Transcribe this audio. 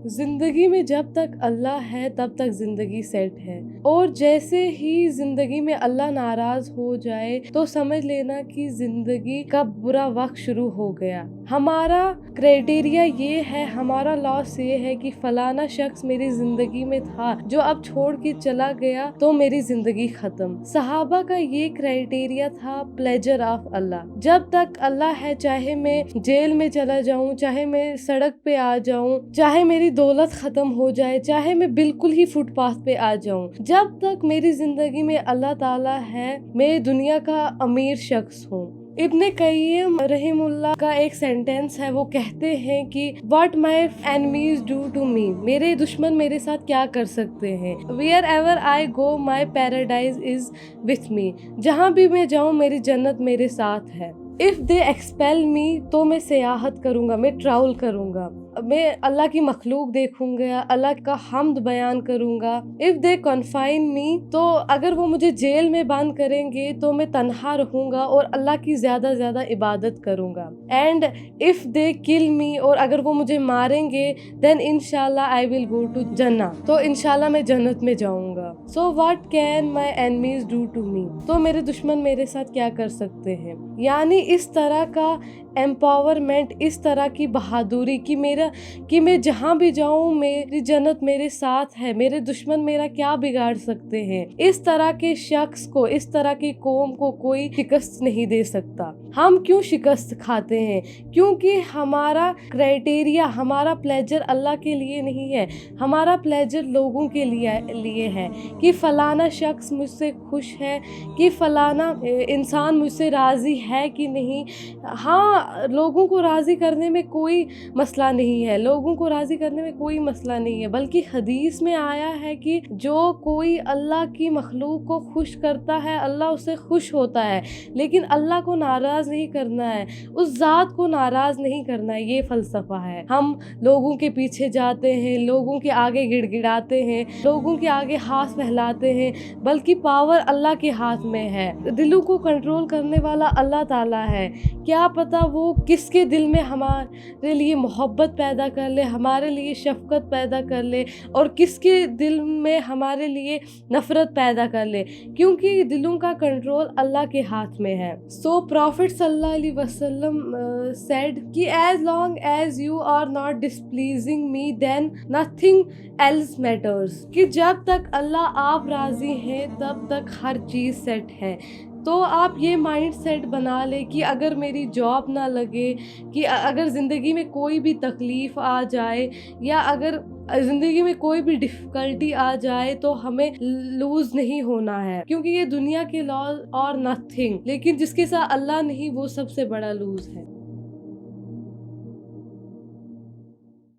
जिंदगी में जब तक अल्लाह है तब तक जिंदगी सेट है, और जैसे ही जिंदगी में अल्लाह नाराज हो जाए तो समझ लेना कि जिंदगी का बुरा वक्त शुरू हो गया। हमारा क्राइटेरिया ये है, हमारा लॉस ये है कि फलाना शख्स मेरी जिंदगी में था जो अब छोड़ के चला गया तो मेरी जिंदगी खत्म। सहाबा का ये क्राइटेरिया था, प्लेजर ऑफ अल्लाह। जब तक अल्लाह है, चाहे मैं जेल में चला जाऊं, चाहे मैं सड़क पे आ जाऊं, चाहे मेरी दौलत खत्म हो जाए, चाहे मैं बिल्कुल ही फुटपाथ पे आ जाऊं, जब तक मेरी जिंदगी में अल्लाह ताला है, मैं दुनिया का अमीर शख्स हूँ। इब्ने कय्यम रहीमुल्लाह का एक सेंटेंस है, वो कहते हैं कि what my enemies do to me, मेरे दुश्मन मेरे साथ क्या कर सकते हैं। Wherever I go my paradise is with me, जहाँ भी मैं जाऊँ मेरी जन्नत मेरे साथ है। इफ़ दे एक्सपेल मी, तो मैं सियाहत करूँगा, मैं ट्रैवल करूँगा, मैं अल्लाह की मखलूक देखूंगा, अल्लाह का हम्द बयान करूंगा। इफ़ दे कन्फाइन मी, तो अगर वो मुझे जेल में बंद करेंगे तो मैं तन्हा रहूंगा और अल्लाह की ज़्यादा ज़्यादा इबादत करूंगा। एंड इफ़ दे किल मी, और अगर वो मुझे मारेंगे, देन इंशाल्लाह आई विल गो टू जन्ना, तो इंशाल्लाह मैं जन्नत में जाऊंगा। So what can my enemies do to me, तो मेरे दुश्मन मेरे साथ क्या कर सकते हैं। यानी इस तरह का एम्पावरमेंट, इस तरह की बहादुरी कि मैं जहाँ भी जाऊँ मेरी जन्नत मेरे साथ है, मेरे दुश्मन मेरा क्या बिगाड़ सकते हैं। इस तरह के शख्स को, इस तरह की कौम को कोई शिकस्त नहीं दे सकता। हम क्यों शिकस्त खाते हैं? क्योंकि हमारा क्राइटेरिया, हमारा प्लेजर अल्लाह के लिए नहीं है, हमारा प्लेजर लोगों के लिए है कि फलाना शख्स मुझसे खुश है, कि फलाना इंसान मुझसे राज़ी है कि नहीं। हाँ, लोगों को राज़ी करने में कोई मसला नहीं है, लोगों को राज़ी करने में कोई मसला नहीं है, बल्कि हदीस में आया है कि जो कोई अल्लाह की मखलूक को खुश करता है अल्लाह उससे खुश होता है, लेकिन अल्लाह को नाराज़ नहीं करना है, उस ज़ात को नाराज़ नहीं करना है। ये फ़लसफ़ा है। हम लोगों के पीछे जाते हैं, लोगों के आगे गिड़गिड़ाते हैं, लोगों के आगे हाथ फैलाते हैं, बल्कि पावर अल्लाह के हाथ में है। दिलों को कंट्रोल करने वाला अल्लाह ताला है। क्या पता वो किसके दिल में हमारे लिए मोहब्बत पैदा कर ले, हमारे लिए शफ़क़त पैदा कर ले, और किसके दिल में हमारे लिए नफ़रत पैदा कर ले, क्योंकि दिलों का कंट्रोल अल्लाह के हाथ में है। सो प्रॉफिट सल्लल्लाहु अलैहि वसल्लम सेड कि as long as you are not displeasing me then nothing else matters, कि जब तक अल्लाह आप राज़ी हैं तब तक हर चीज़ सेट है। तो आप ये माइंड सेट बना ले कि अगर मेरी जॉब ना लगे, कि अगर ज़िंदगी में कोई भी तकलीफ़ आ जाए, या अगर ज़िंदगी में कोई भी डिफ़िकल्टी आ जाए, तो हमें लूज़ नहीं होना है, क्योंकि ये दुनिया के लॉ और नथिंग, लेकिन जिसके साथ अल्लाह नहीं वो सबसे बड़ा लूज़ है।